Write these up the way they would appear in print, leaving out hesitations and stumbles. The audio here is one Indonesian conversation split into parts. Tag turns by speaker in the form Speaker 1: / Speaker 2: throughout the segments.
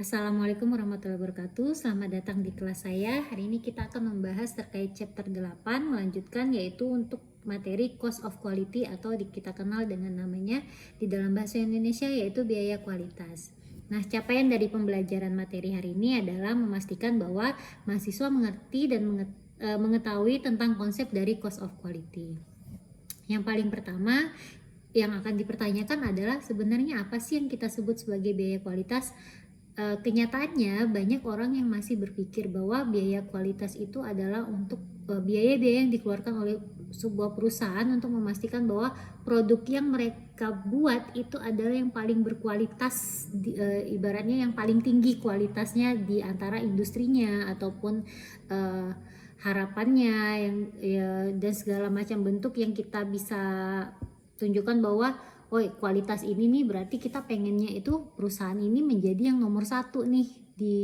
Speaker 1: Assalamualaikum warahmatullahi wabarakatuh. Selamat datang di kelas saya. Hari ini kita akan membahas terkait chapter 8, melanjutkan yaitu untuk materi cost of quality atau kita kenal dengan namanya di dalam bahasa Indonesia yaitu biaya kualitas. Nah, capaian dari pembelajaran materi hari ini adalah memastikan bahwa mahasiswa mengerti dan mengetahui tentang konsep dari cost of quality. Yang paling pertama yang akan dipertanyakan adalah sebenarnya apa sih yang kita sebut sebagai biaya kualitas? Kenyataannya banyak orang yang masih berpikir bahwa biaya kualitas itu adalah untuk biaya-biaya yang dikeluarkan oleh sebuah perusahaan untuk memastikan bahwa produk yang mereka buat itu adalah yang paling berkualitas, ibaratnya yang paling tinggi kualitasnya di antara industrinya ataupun harapannya yang dan segala macam bentuk yang kita bisa tunjukkan bahwa oh kualitas ini nih berarti kita pengennya itu perusahaan ini menjadi yang nomor satu nih di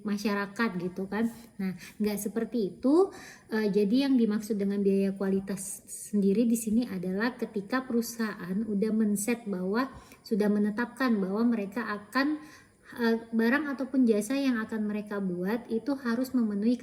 Speaker 1: masyarakat gitu kan. Nah nggak seperti itu. Jadi yang dimaksud dengan biaya kualitas sendiri di sini adalah ketika perusahaan udah men-set bahwa sudah menetapkan bahwa mereka akan barang ataupun jasa yang akan mereka buat itu harus memenuhi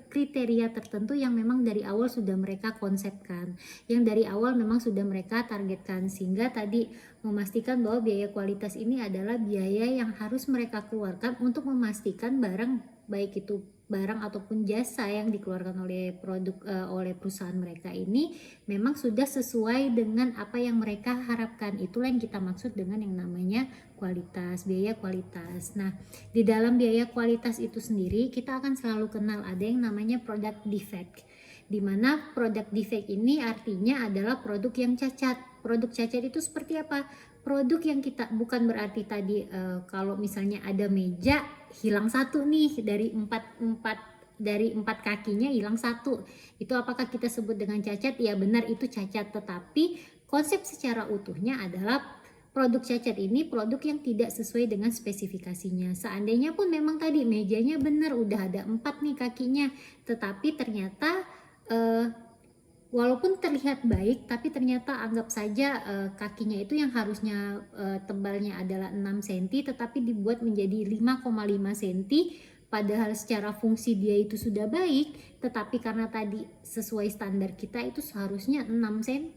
Speaker 1: kriteria tertentu yang memang dari awal sudah mereka konsepkan, yang dari awal memang sudah mereka targetkan, sehingga tadi memastikan bahwa biaya kualitas ini adalah biaya yang harus mereka keluarkan untuk memastikan barang, baik itu barang ataupun jasa yang dikeluarkan oleh oleh perusahaan mereka ini memang sudah sesuai dengan apa yang mereka harapkan. Itulah yang kita maksud dengan yang namanya kualitas, biaya kualitas. Nah, di dalam biaya kualitas itu sendiri kita akan selalu kenal ada yang namanya product defect. Di mana product defect ini artinya adalah produk yang cacat. Produk cacat itu seperti apa? Produk yang kita bukan berarti tadi kalau misalnya ada meja hilang satu nih dari empat kakinya hilang satu. Itu apakah kita sebut dengan cacat? Ya benar itu cacat, tetapi konsep secara utuhnya adalah produk cacat ini produk yang tidak sesuai dengan spesifikasinya. Seandainya pun memang tadi mejanya benar udah ada 4 nih kakinya, tetapi ternyata walaupun terlihat baik tapi ternyata anggap saja kakinya itu yang harusnya tebalnya adalah 6 cm tetapi dibuat menjadi 5,5 cm, padahal secara fungsi dia itu sudah baik, tetapi karena tadi sesuai standar kita itu seharusnya 6 cm,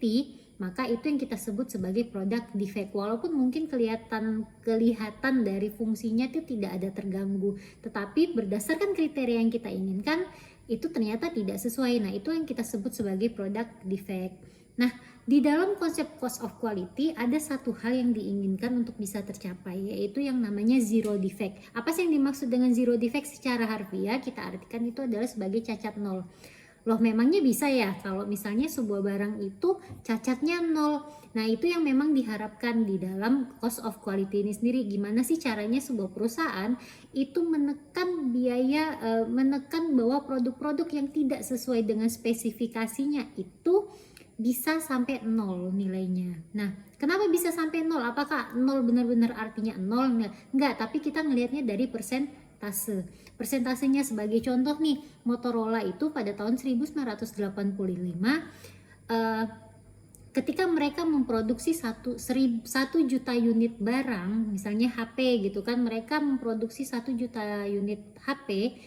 Speaker 1: maka itu yang kita sebut sebagai product defect. Walaupun mungkin kelihatan dari fungsinya itu tidak ada terganggu, tetapi berdasarkan kriteria yang kita inginkan itu ternyata tidak sesuai. Nah, itu yang kita sebut sebagai product defect. Nah, di dalam konsep cost of quality ada satu hal yang diinginkan untuk bisa tercapai, yaitu yang namanya zero defect. Apa sih yang dimaksud dengan zero defect? Secara harfiah kita artikan itu adalah sebagai cacat nol. Loh, memangnya bisa ya kalau misalnya sebuah barang itu cacatnya nol? Nah, itu yang memang diharapkan di dalam cost of quality ini sendiri. Gimana sih caranya sebuah perusahaan itu menekan biaya, menekan bahwa produk-produk yang tidak sesuai dengan spesifikasinya itu bisa sampai nol nilainya. Nah, kenapa bisa sampai nol? Apakah nol benar-benar artinya nol? Enggak, tapi kita ngelihatnya dari persentasenya. Sebagai contoh nih, Motorola itu pada tahun 1985 ketika mereka memproduksi 1 juta unit barang, misalnya HP gitu kan, mereka memproduksi 1 juta unit HP,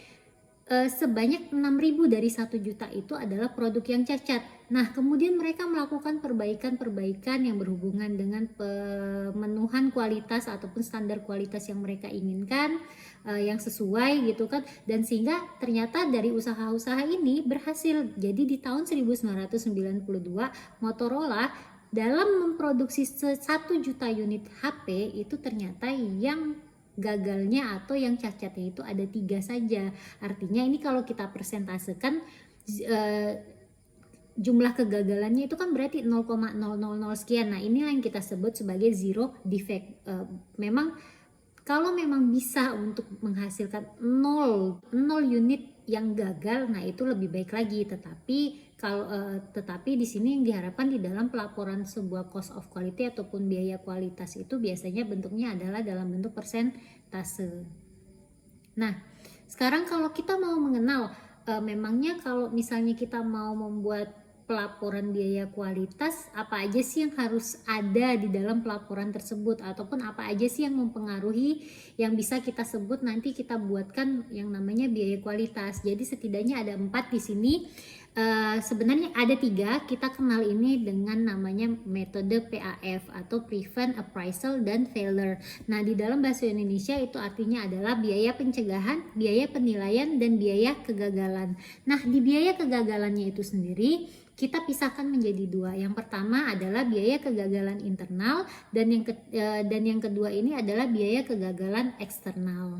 Speaker 1: sebanyak 6.000 dari 1 juta itu adalah produk yang cacat. Nah, kemudian mereka melakukan perbaikan-perbaikan yang berhubungan dengan pemenuhan kualitas ataupun standar kualitas yang mereka inginkan, yang sesuai gitu kan, dan sehingga ternyata dari usaha-usaha ini berhasil. Jadi di tahun 1992 Motorola dalam memproduksi 1 juta unit HP itu ternyata yang gagalnya atau yang cacatnya itu ada 3 saja. Artinya ini kalau kita persentasekan jumlah kegagalannya itu kan berarti 0,000 sekian. Nah, inilah yang kita sebut sebagai zero defect. Memang kalau memang bisa untuk menghasilkan 0 unit yang gagal, nah itu lebih baik lagi. Tetapi di sini yang diharapkan di dalam pelaporan sebuah cost of quality ataupun biaya kualitas itu biasanya bentuknya adalah dalam bentuk persentase. Nah, sekarang kalau kita mau mengenal memangnya kalau misalnya kita mau membuat pelaporan biaya kualitas, apa aja sih yang harus ada di dalam pelaporan tersebut, ataupun apa aja sih yang mempengaruhi yang bisa kita sebut nanti kita buatkan yang namanya biaya kualitas. Jadi setidaknya ada 4 di sini. Sebenarnya ada 3, kita kenal ini dengan namanya metode PAF atau Prevent, Appraisal, dan Failure. Nah, di dalam bahasa Indonesia itu artinya adalah biaya pencegahan, biaya penilaian, dan biaya kegagalan. Nah, di biaya kegagalannya itu sendiri kita pisahkan menjadi 2. Yang pertama adalah biaya kegagalan internal, dan yang kedua ini adalah biaya kegagalan eksternal.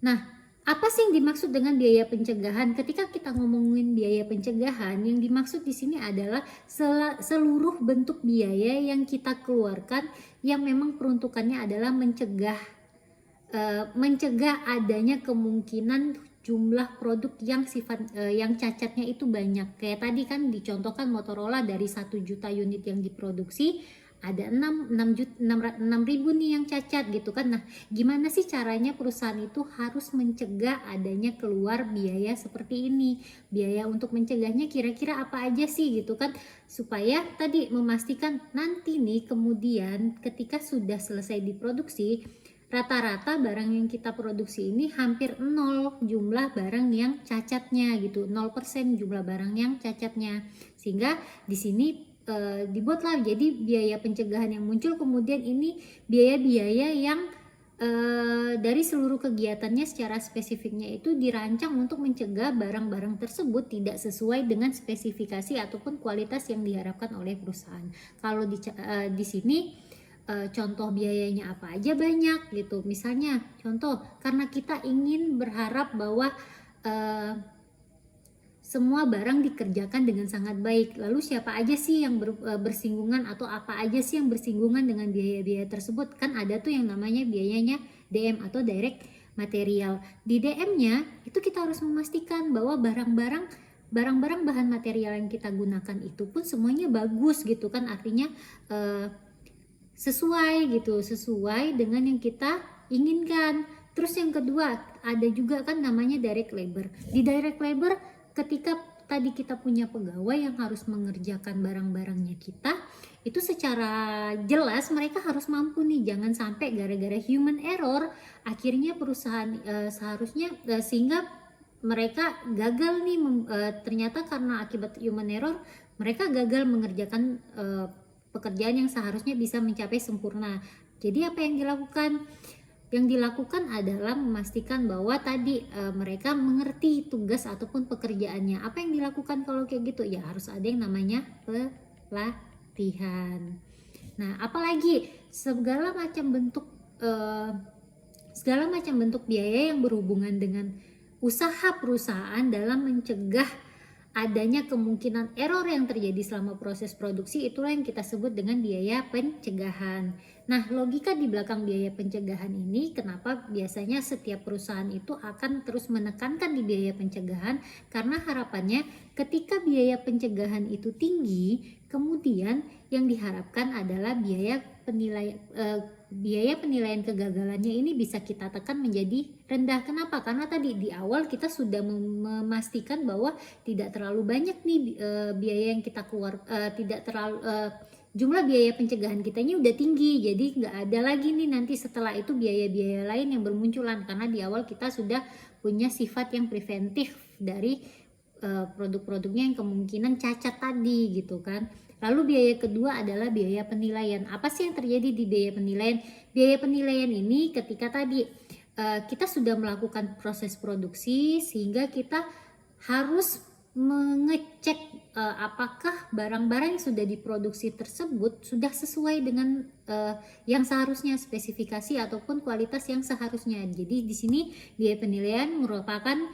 Speaker 1: Nah, apa sih yang dimaksud dengan biaya pencegahan? Ketika kita ngomongin biaya pencegahan, yang dimaksud di sini adalah seluruh bentuk biaya yang kita keluarkan yang memang peruntukannya adalah mencegah adanya kemungkinan jumlah produk yang cacatnya itu banyak. Kayak tadi kan dicontohkan Motorola dari 1 juta unit yang diproduksi, ada 6.000 nih yang cacat gitu kan. Nah, gimana sih caranya perusahaan itu harus mencegah adanya keluar biaya seperti ini? Biaya untuk mencegahnya kira-kira apa aja sih gitu kan, supaya tadi memastikan nanti nih kemudian ketika sudah selesai diproduksi, rata-rata barang yang kita produksi ini hampir 0 jumlah barang yang cacatnya gitu, 0% jumlah barang yang cacatnya. Sehingga di sini dibuatlah jadi biaya pencegahan yang muncul. Kemudian ini biaya-biaya yang dari seluruh kegiatannya secara spesifiknya itu dirancang untuk mencegah barang-barang tersebut tidak sesuai dengan spesifikasi ataupun kualitas yang diharapkan oleh perusahaan. Kalau di sini contoh biayanya apa aja banyak gitu. Misalnya contoh, karena kita ingin berharap bahwa semua barang dikerjakan dengan sangat baik. Lalu siapa aja sih yang bersinggungan, atau apa aja sih yang bersinggungan dengan biaya-biaya tersebut? Kan ada tuh yang namanya biayanya DM atau direct material. Di DM-nya itu kita harus memastikan bahwa barang-barang bahan material yang kita gunakan itu pun semuanya bagus gitu kan. Artinya sesuai dengan yang kita inginkan. Terus yang kedua ada juga kan namanya direct labor. Di direct labor, ketika tadi kita punya pegawai yang harus mengerjakan barang-barangnya kita, itu secara jelas mereka harus mampu nih, jangan sampai gara-gara human error akhirnya perusahaan seharusnya sehingga mereka gagal nih, ternyata karena akibat human error mereka gagal mengerjakan pekerjaan yang seharusnya bisa mencapai sempurna. Jadi apa yang dilakukan? Yang dilakukan adalah memastikan bahwa tadi mereka mengerti tugas ataupun pekerjaannya. Apa yang dilakukan kalau kayak gitu? Ya harus ada yang namanya pelatihan. Nah, apalagi segala macam bentuk biaya yang berhubungan dengan usaha perusahaan dalam mencegah adanya kemungkinan error yang terjadi selama proses produksi, itulah yang kita sebut dengan biaya pencegahan. Nah, logika di belakang biaya pencegahan ini, kenapa biasanya setiap perusahaan itu akan terus menekankan di biaya pencegahan? Karena harapannya ketika biaya pencegahan itu tinggi, kemudian yang diharapkan adalah biaya penilaian kegagalannya ini bisa kita tekan menjadi rendah. Kenapa? Karena tadi di awal kita sudah memastikan bahwa tidak terlalu banyak nih biaya yang kita keluar, tidak terlalu jumlah biaya pencegahan kita ini udah tinggi, jadi nggak ada lagi nih nanti setelah itu biaya-biaya lain yang bermunculan, karena di awal kita sudah punya sifat yang preventif dari produk-produknya yang kemungkinan cacat tadi gitu kan. Lalu biaya kedua adalah biaya penilaian. Apa sih yang terjadi di biaya penilaian? Biaya penilaian ini ketika tadi kita sudah melakukan proses produksi, sehingga kita harus mengecek apakah barang-barang yang sudah diproduksi tersebut sudah sesuai dengan yang seharusnya, spesifikasi ataupun kualitas yang seharusnya. Jadi di sini biaya penilaian merupakan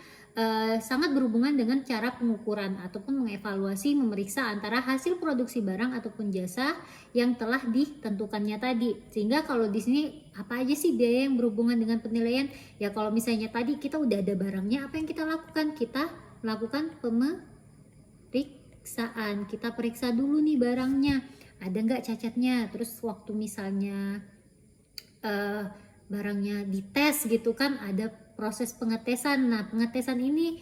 Speaker 1: sangat berhubungan dengan cara pengukuran ataupun mengevaluasi, memeriksa antara hasil produksi barang ataupun jasa yang telah ditentukannya tadi. Sehingga kalau di sini apa aja sih biaya yang berhubungan dengan penilaian? Ya kalau misalnya tadi kita udah ada barangnya, apa yang kita lakukan? Kita melakukan pemeriksaan. Kita periksa dulu nih barangnya, ada nggak cacatnya. Terus waktu misalnya barangnya dites gitu kan, ada proses pengetesan. Nah, pengetesan ini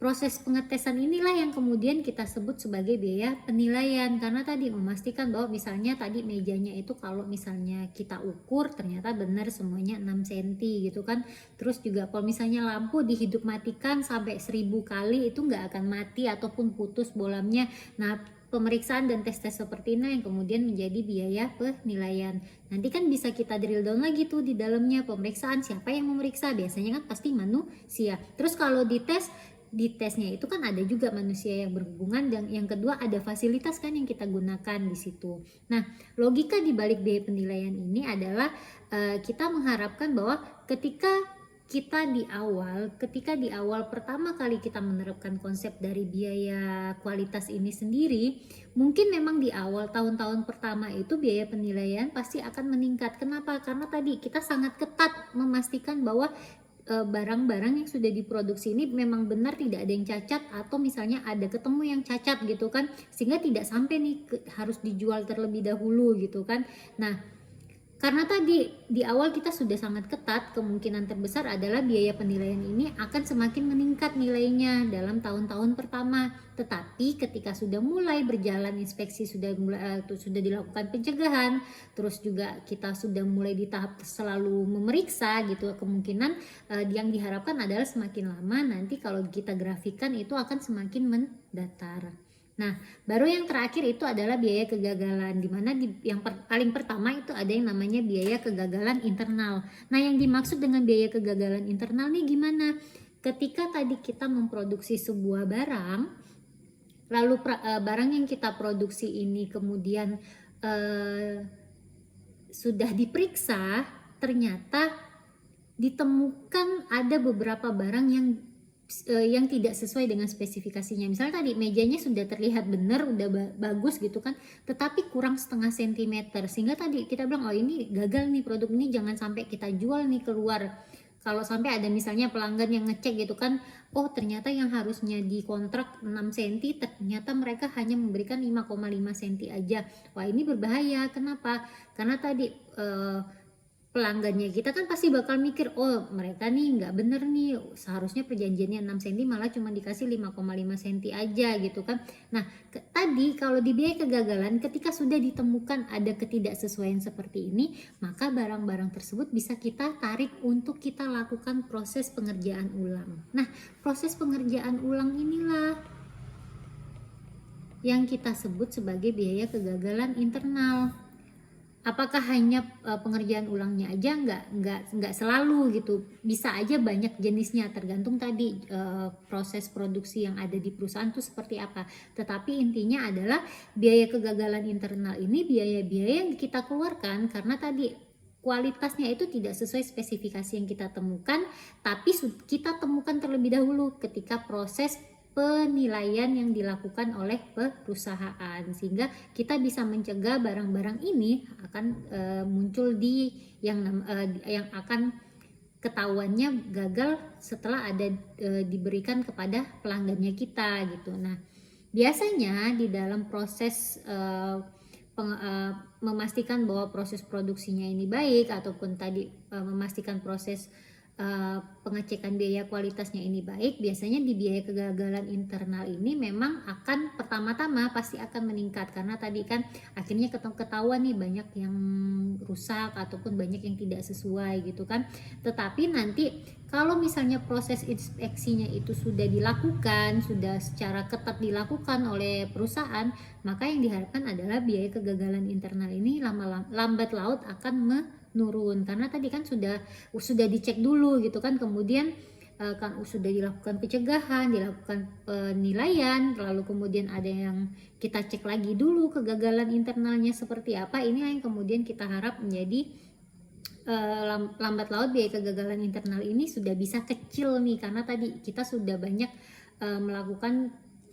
Speaker 1: proses pengetesan inilah yang kemudian kita sebut sebagai biaya penilaian, karena tadi memastikan bahwa misalnya tadi mejanya itu kalau misalnya kita ukur ternyata benar semuanya 6 cm gitu kan. Terus juga kalau misalnya lampu dihidup matikan sampai 1000 kali itu nggak akan mati ataupun putus bolamnya. Nah, pemeriksaan dan tes-tes seperti ini yang kemudian menjadi biaya penilaian. Nanti kan bisa kita drill down lagi tuh di dalamnya, pemeriksaan siapa yang memeriksa, biasanya kan pasti manusia. Terus kalau di tesnya itu kan ada juga manusia yang berhubungan, dan yang kedua ada fasilitas kan yang kita gunakan di situ. Nah, logika di balik biaya penilaian ini adalah kita mengharapkan bahwa ketika di awal pertama kali kita menerapkan konsep dari biaya kualitas ini sendiri, mungkin memang di awal tahun-tahun pertama itu biaya penilaian pasti akan meningkat. Kenapa? Karena tadi kita sangat ketat memastikan bahwa barang-barang yang sudah diproduksi ini memang benar tidak ada yang cacat, atau misalnya ada ketemu yang cacat gitu kan, sehingga tidak sampai nih harus dijual terlebih dahulu gitu kan. Nah, karena tadi di awal kita sudah sangat ketat, kemungkinan terbesar adalah biaya penilaian ini akan semakin meningkat nilainya dalam tahun-tahun pertama. Tetapi ketika sudah mulai berjalan inspeksi, sudah dilakukan pencegahan, terus juga kita sudah mulai di tahap selalu memeriksa gitu, kemungkinan yang diharapkan adalah semakin lama nanti kalau kita grafikan itu akan semakin mendatar. Nah, baru yang terakhir itu adalah biaya kegagalan, dimana paling pertama itu ada yang namanya biaya kegagalan internal. Nah, yang dimaksud dengan biaya kegagalan internal nih gimana? Ketika tadi kita memproduksi sebuah barang, lalu barang yang kita produksi ini kemudian sudah diperiksa, ternyata ditemukan ada beberapa barang yang tidak sesuai dengan spesifikasinya. Misalnya tadi mejanya sudah terlihat benar, udah bagus gitu kan, tetapi kurang setengah sentimeter, sehingga tadi kita bilang oh ini gagal nih, produk ini jangan sampai kita jual nih keluar. Kalau sampai ada misalnya pelanggan yang ngecek gitu kan, oh ternyata yang harusnya dikontrak 6 cm ternyata mereka hanya memberikan 5,5 cm aja. Wah, ini berbahaya. Kenapa? Karena tadi pelanggannya kita kan pasti bakal mikir, oh mereka nih nggak bener nih, seharusnya perjanjiannya 6 cm malah cuma dikasih 5,5 cm aja gitu kan. Nah, tadi kalau di biaya kegagalan, ketika sudah ditemukan ada ketidaksesuaian seperti ini, maka barang-barang tersebut bisa kita tarik untuk kita lakukan proses pengerjaan ulang. Nah, proses pengerjaan ulang inilah yang kita sebut sebagai biaya kegagalan internal. Apakah hanya pengerjaan ulangnya aja? Nggak selalu gitu, bisa aja banyak jenisnya, tergantung tadi proses produksi yang ada di perusahaan itu seperti apa. Tetapi intinya adalah biaya kegagalan internal ini biaya-biaya yang kita keluarkan karena tadi kualitasnya itu tidak sesuai spesifikasi yang kita temukan, tapi kita temukan terlebih dahulu ketika proses penilaian yang dilakukan oleh perusahaan, sehingga kita bisa mencegah barang-barang ini akan muncul di yang akan ketahuannya gagal setelah ada diberikan kepada pelanggannya kita gitu. Nah, biasanya di dalam proses memastikan bahwa proses produksinya ini baik, ataupun tadi memastikan proses pengecekan biaya kualitasnya ini baik, biasanya di biaya kegagalan internal ini memang akan pertama-tama pasti akan meningkat, karena tadi kan akhirnya ketahuan nih banyak yang rusak ataupun banyak yang tidak sesuai gitu kan. Tetapi nanti kalau misalnya proses inspeksinya itu sudah dilakukan, sudah secara ketat dilakukan oleh perusahaan, maka yang diharapkan adalah biaya kegagalan internal ini lambat laut akan menurun, karena tadi kan sudah dicek dulu gitu kan, kemudian kan sudah dilakukan pencegahan, dilakukan penilaian, lalu kemudian ada yang kita cek lagi dulu kegagalan internalnya seperti apa. Ini yang kemudian kita harap menjadi lambat laut biaya kegagalan internal ini sudah bisa kecil nih, karena tadi kita sudah banyak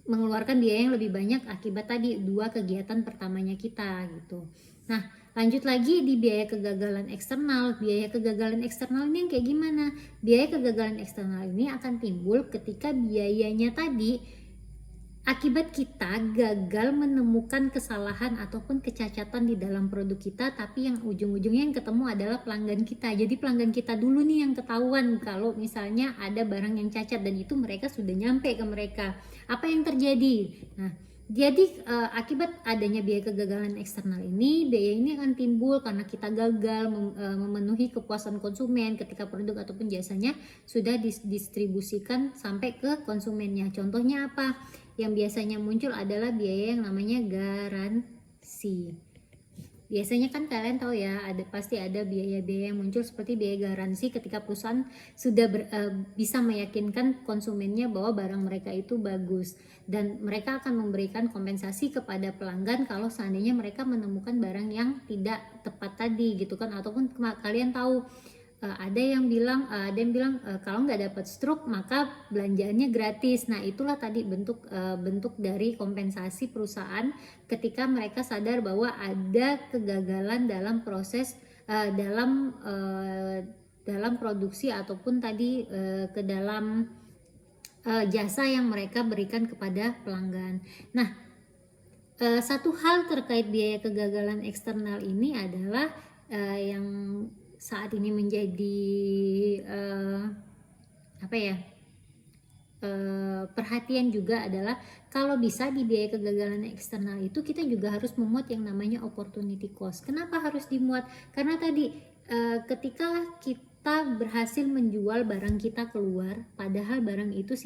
Speaker 1: mengeluarkan biaya yang lebih banyak akibat tadi 2 kegiatan pertamanya kita gitu. Nah, lanjut lagi di biaya kegagalan eksternal. Biaya kegagalan eksternal ini yang kayak gimana? Biaya kegagalan eksternal ini akan timbul ketika biayanya tadi Akibat kita gagal menemukan kesalahan ataupun kecacatan di dalam produk kita, tapi yang ujung-ujungnya yang ketemu adalah pelanggan kita. Jadi pelanggan kita dulu nih yang ketahuan kalau misalnya ada barang yang cacat, dan itu mereka sudah nyampe ke mereka. Apa yang terjadi? Nah, jadi akibat adanya biaya kegagalan eksternal ini, biaya ini akan timbul karena kita gagal memenuhi kepuasan konsumen ketika produk ataupun jasanya sudah didistribusikan sampai ke konsumennya. Contohnya apa? Yang biasanya muncul adalah biaya yang namanya garansi. Biasanya kan kalian tahu ya, pasti ada biaya-biaya yang muncul seperti biaya garansi ketika perusahaan sudah bisa meyakinkan konsumennya bahwa barang mereka itu bagus, dan mereka akan memberikan kompensasi kepada pelanggan kalau seandainya mereka menemukan barang yang tidak tepat tadi gitu kan. Ataupun kalian tahu ada yang bilang kalau nggak dapat stroke maka belanjaannya gratis. Nah, itulah tadi bentuk dari kompensasi perusahaan ketika mereka sadar bahwa ada kegagalan dalam proses dalam produksi ataupun tadi ke dalam jasa yang mereka berikan kepada pelanggan. Nah, satu hal terkait biaya kegagalan eksternal ini adalah yang saat ini menjadi perhatian juga adalah kalau bisa di biaya kegagalan eksternal itu kita juga harus memuat yang namanya opportunity cost. Kenapa harus dimuat? Karena tadi ketika kita berhasil menjual barang kita keluar, padahal barang itu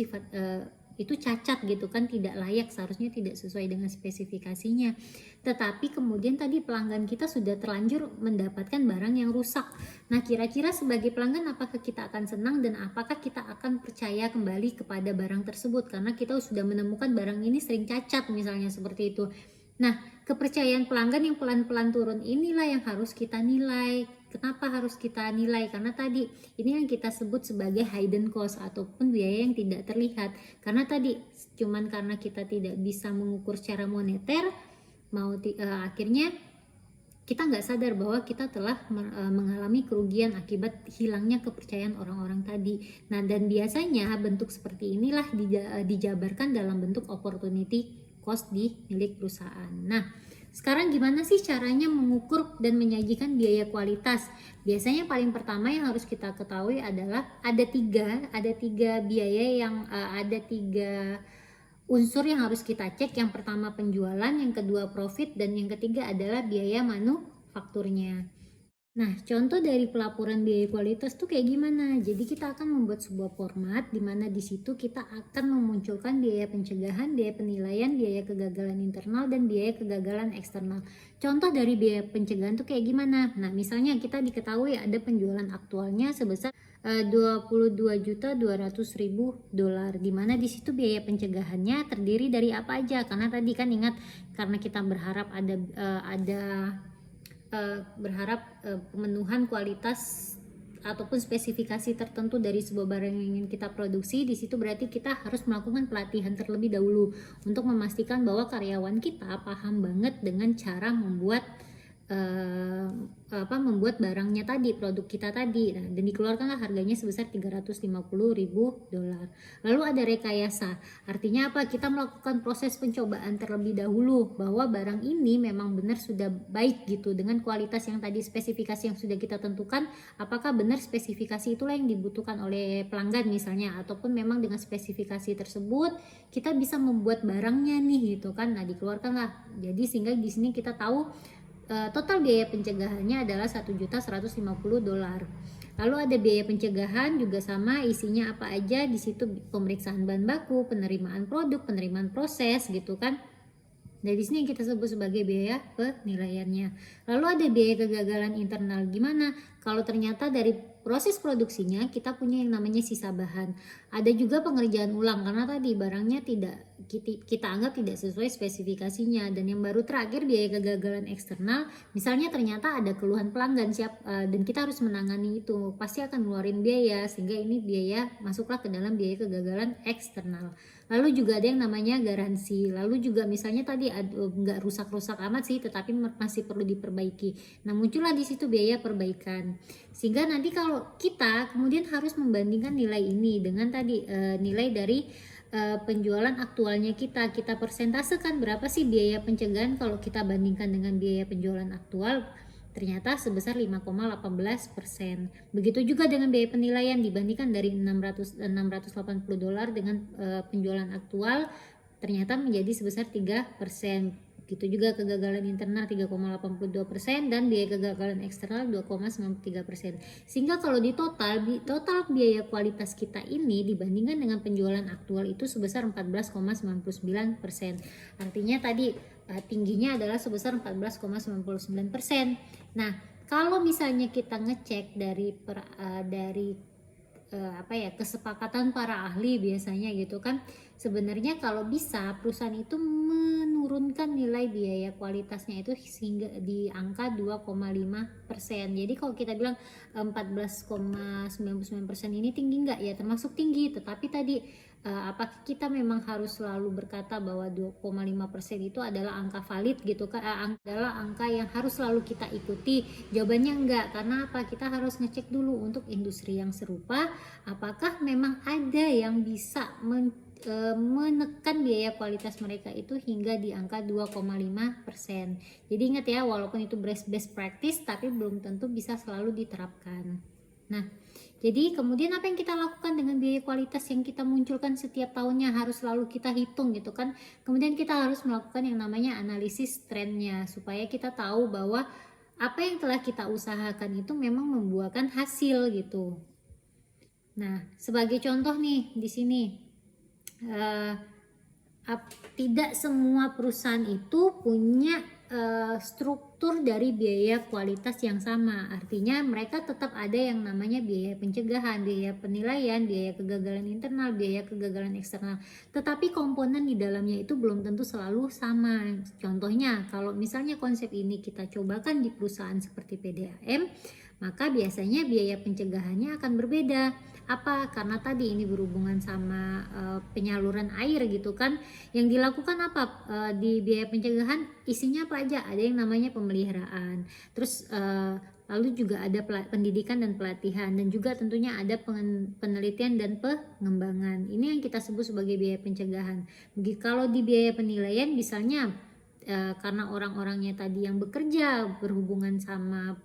Speaker 1: itu cacat gitu kan, tidak layak, seharusnya tidak sesuai dengan spesifikasinya, tetapi kemudian tadi pelanggan kita sudah terlanjur mendapatkan barang yang rusak. Nah, kira-kira sebagai pelanggan apakah kita akan senang dan apakah kita akan percaya kembali kepada barang tersebut karena kita sudah menemukan barang ini sering cacat misalnya seperti itu. Nah, kepercayaan pelanggan yang pelan-pelan turun inilah yang harus kita nilai. Kenapa harus kita nilai? Karena tadi ini yang kita sebut sebagai hidden cost ataupun biaya yang tidak terlihat. Karena tadi cuman karena kita tidak bisa mengukur secara moneter, akhirnya kita nggak sadar bahwa kita telah mengalami kerugian akibat hilangnya kepercayaan orang-orang tadi. Nah, dan biasanya bentuk seperti inilah dijabarkan dalam bentuk opportunity cost di milik perusahaan. Nah, sekarang gimana sih caranya mengukur dan menyajikan biaya kualitas? Biasanya paling pertama yang harus kita ketahui adalah ada tiga biaya yang ada tiga unsur yang harus kita cek. Yang pertama penjualan, yang kedua profit, dan yang ketiga adalah biaya manufakturnya. Nah, contoh dari pelaporan biaya kualitas tuh kayak gimana? Jadi kita akan membuat sebuah format di mana di situ kita akan memunculkan biaya pencegahan, biaya penilaian, biaya kegagalan internal, dan biaya kegagalan eksternal. Contoh dari biaya pencegahan tuh kayak gimana? Nah, misalnya kita diketahui ada penjualan aktualnya sebesar $22.200.000, di mana di situ biaya pencegahannya terdiri dari apa aja? Karena tadi kan ingat, karena kita berharap pemenuhan kualitas ataupun spesifikasi tertentu dari sebuah barang yang ingin kita produksi, di situ berarti kita harus melakukan pelatihan terlebih dahulu untuk memastikan bahwa karyawan kita paham banget dengan cara membuat barangnya tadi, produk kita tadi. Nah, dan dikeluarkanlah harganya sebesar $350.000. Lalu ada rekayasa, artinya apa? Kita melakukan proses pencobaan terlebih dahulu bahwa barang ini memang benar sudah baik gitu dengan kualitas yang tadi, spesifikasi yang sudah kita tentukan, apakah benar spesifikasi itulah yang dibutuhkan oleh pelanggan misalnya, ataupun memang dengan spesifikasi tersebut kita bisa membuat barangnya nih gitu kan. Nah, dikeluarkanlah. Jadi sehingga di sini kita tahu total biaya pencegahannya adalah $1.150.000. Lalu ada biaya pencegahan juga sama, isinya apa aja di situ, pemeriksaan bahan baku, penerimaan produk, penerimaan proses gitu kan. Dari sini yang kita sebut sebagai biaya penilaiannya. Lalu ada biaya kegagalan internal. Gimana? Kalau ternyata dari proses produksinya kita punya yang namanya sisa bahan. Ada juga pengerjaan ulang karena tadi barangnya kita anggap tidak sesuai spesifikasinya. Dan yang baru terakhir biaya kegagalan eksternal. Misalnya ternyata ada keluhan pelanggan dan kita harus menangani itu. Pasti akan ngeluarin biaya, sehingga ini biaya masuklah ke dalam biaya kegagalan eksternal. Lalu juga ada yang namanya garansi. Lalu juga misalnya tadi nggak rusak-rusak amat sih, tetapi masih perlu diperbaiki. Nah, muncullah di situ biaya perbaikan. Sehingga nanti kalau kita kemudian harus membandingkan nilai ini dengan tadi nilai dari penjualan aktualnya kita persentasekan berapa sih biaya pencegahan kalau kita bandingkan dengan biaya penjualan aktual, ternyata sebesar 5,18%. Begitu juga dengan biaya penilaian dibandingkan dari $680 dengan penjualan aktual, ternyata menjadi sebesar 3%. Begitu juga kegagalan internal 3,82% dan biaya kegagalan eksternal 2,93%. Sehingga kalau di total biaya kualitas kita ini dibandingkan dengan penjualan aktual itu sebesar 14,99%. Artinya tadi tingginya adalah sebesar 14,99%. Nah, kalau misalnya kita ngecek dari kesepakatan para ahli biasanya gitu kan, sebenarnya kalau bisa perusahaan itu menurunkan nilai biaya kualitasnya itu hingga di angka 2,5%. Jadi kalau kita bilang 14,99% ini tinggi nggak? Ya termasuk tinggi, tetapi tadi apakah kita memang harus selalu berkata bahwa 2,5% itu adalah angka valid gitu kan, adalah angka yang harus selalu kita ikuti? Jawabannya enggak. Karena apa? Kita harus ngecek dulu untuk industri yang serupa, apakah memang ada yang bisa menekan biaya kualitas mereka itu hingga di angka 2,5%. Jadi ingat ya, walaupun itu best practice tapi belum tentu bisa selalu diterapkan. Nah, jadi kemudian apa yang kita lakukan dengan biaya kualitas yang kita munculkan setiap tahunnya, harus selalu kita hitung gitu kan. Kemudian kita harus melakukan yang namanya analisis trennya supaya kita tahu bahwa apa yang telah kita usahakan itu memang membuahkan hasil gitu. Nah, sebagai contoh nih di sini, tidak semua perusahaan itu punya struktur dari biaya kualitas yang sama. Artinya mereka tetap ada yang namanya biaya pencegahan, biaya penilaian, biaya kegagalan internal, biaya kegagalan eksternal. Tetapi komponen di dalamnya itu belum tentu selalu sama. Contohnya kalau misalnya konsep ini kita cobakan di perusahaan seperti PDAM, maka biasanya biaya pencegahannya akan berbeda. Apa? Karena tadi ini berhubungan sama penyaluran air gitu kan. Yang dilakukan apa? Di biaya pencegahan isinya apa aja? Ada yang namanya pemeliharaan. Terus lalu juga ada pendidikan dan pelatihan, dan juga tentunya ada penelitian dan pengembangan. Ini yang kita sebut sebagai biaya pencegahan. Kalau di biaya penilaian misalnya karena orang-orangnya tadi yang bekerja berhubungan sama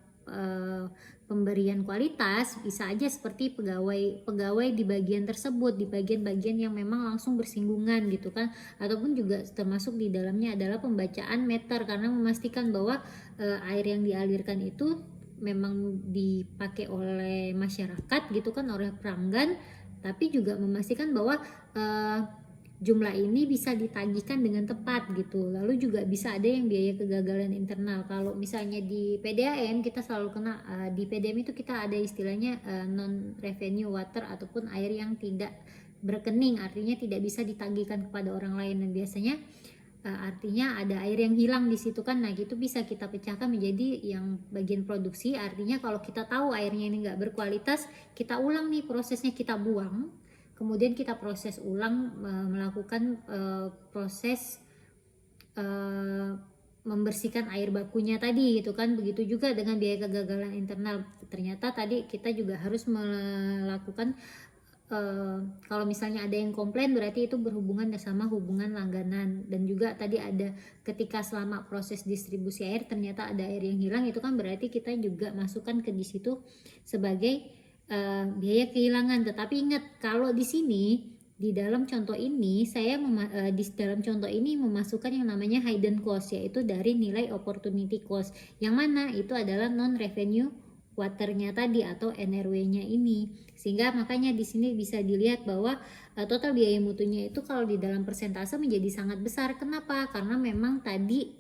Speaker 1: pemberian kualitas, bisa aja seperti pegawai di bagian tersebut, di bagian-bagian yang memang langsung bersinggungan gitu kan, ataupun juga termasuk di dalamnya adalah pembacaan meter, karena memastikan bahwa air yang dialirkan itu memang dipakai oleh masyarakat gitu kan, oleh pelanggan, tapi juga memastikan bahwa jumlah ini bisa ditagihkan dengan tepat gitu. Lalu juga bisa ada yang biaya kegagalan internal. Kalau misalnya di PDAM kita selalu kena, di PDAM itu kita ada istilahnya non revenue water ataupun air yang tidak berkening, artinya tidak bisa ditagihkan kepada orang lain, dan biasanya artinya ada air yang hilang di situ kan. Nah itu bisa kita pecahkan menjadi yang bagian produksi. Artinya kalau kita tahu airnya ini nggak berkualitas, kita ulang nih prosesnya, kita buang, kemudian kita proses ulang, melakukan proses membersihkan air bakunya tadi gitu kan. Begitu juga dengan biaya kegagalan internal. Ternyata tadi kita juga harus melakukan kalau misalnya ada yang komplain, berarti itu berhubungan sama hubungan langganan. Dan juga tadi ada ketika selama proses distribusi air ternyata ada air yang hilang, itu kan berarti kita juga masukkan ke di situ sebagai biaya kehilangan. Tetapi ingat, kalau di sini di dalam contoh ini saya di dalam contoh ini memasukkan yang namanya hidden cost, yaitu dari nilai opportunity cost, yang mana itu adalah non revenue waternya tadi atau NRW-nya ini. Sehingga makanya di sini bisa dilihat bahwa total biaya mutunya itu kalau di dalam persentase menjadi sangat besar. Kenapa? Karena memang tadi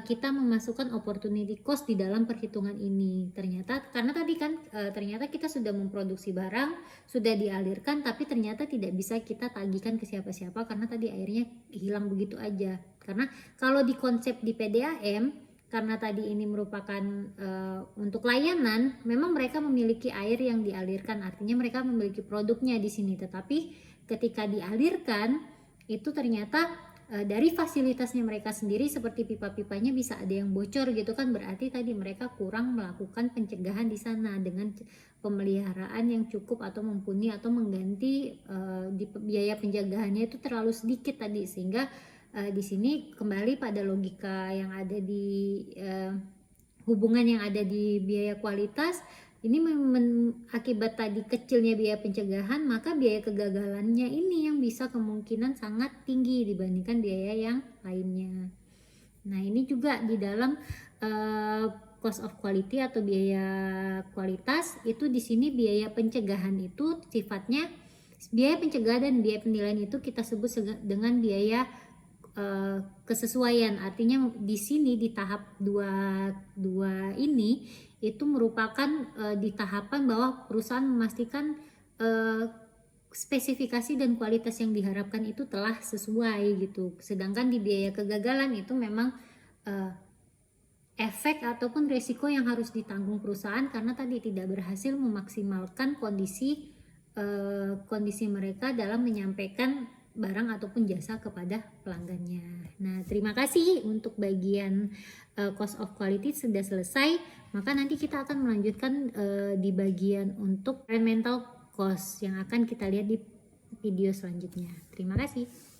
Speaker 1: kita memasukkan opportunity cost di dalam perhitungan ini. Ternyata karena tadi kan ternyata kita sudah memproduksi barang, sudah dialirkan, tapi ternyata tidak bisa kita tagihkan ke siapa-siapa karena tadi airnya hilang begitu aja. Karena kalau di konsep di PDAM, karena tadi ini merupakan untuk layanan, memang mereka memiliki air yang dialirkan, artinya mereka memiliki produknya di sini. Tetapi ketika dialirkan itu ternyata dari fasilitasnya mereka sendiri seperti pipa-pipanya bisa ada yang bocor gitu kan, berarti tadi mereka kurang melakukan pencegahan di sana dengan pemeliharaan yang cukup atau mumpuni atau mengganti di biaya penjagaannya itu terlalu sedikit tadi, sehingga di sini kembali pada logika yang ada di hubungan yang ada di biaya kualitas ini akibat tadi kecilnya biaya pencegahan, maka biaya kegagalannya ini yang bisa kemungkinan sangat tinggi dibandingkan biaya yang lainnya. Nah, ini juga di dalam cost of quality atau biaya kualitas itu di sini biaya pencegahan itu sifatnya biaya pencegahan dan biaya penilaian itu kita sebut dengan biaya kesesuaian. Artinya di sini di tahap dua ini itu merupakan di tahapan bahwa perusahaan memastikan spesifikasi dan kualitas yang diharapkan itu telah sesuai gitu. Sedangkan di biaya kegagalan itu memang efek ataupun resiko yang harus ditanggung perusahaan karena tadi tidak berhasil memaksimalkan kondisi mereka dalam menyampaikan barang ataupun jasa kepada pelanggannya. Nah, terima kasih untuk bagian cost of quality sudah selesai. Maka nanti kita akan melanjutkan di bagian untuk environmental cost yang akan kita lihat di video selanjutnya. Terima kasih.